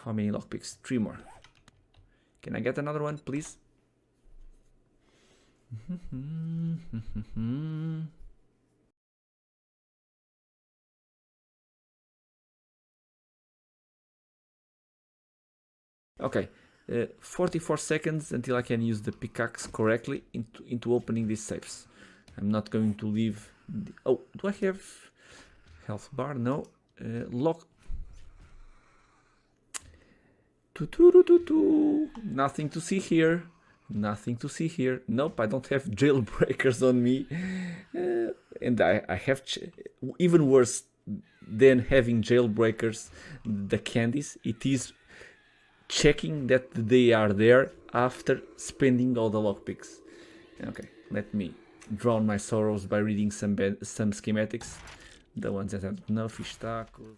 How many lockpicks? 3 more. Can I get another one, please? Okay, 44 seconds until I can use the pickaxe correctly into opening these safes. I'm not going to leave... Oh, do I have health bar? No. Lock... Nothing to see here. Nothing to see here. Nope, I don't have jailbreakers on me. And I have... even worse than having jailbreakers, the candies, it is checking that they are there after spending all the lockpicks. Okay, let me drown my sorrows by reading some schematics. The ones that have no fish tacos.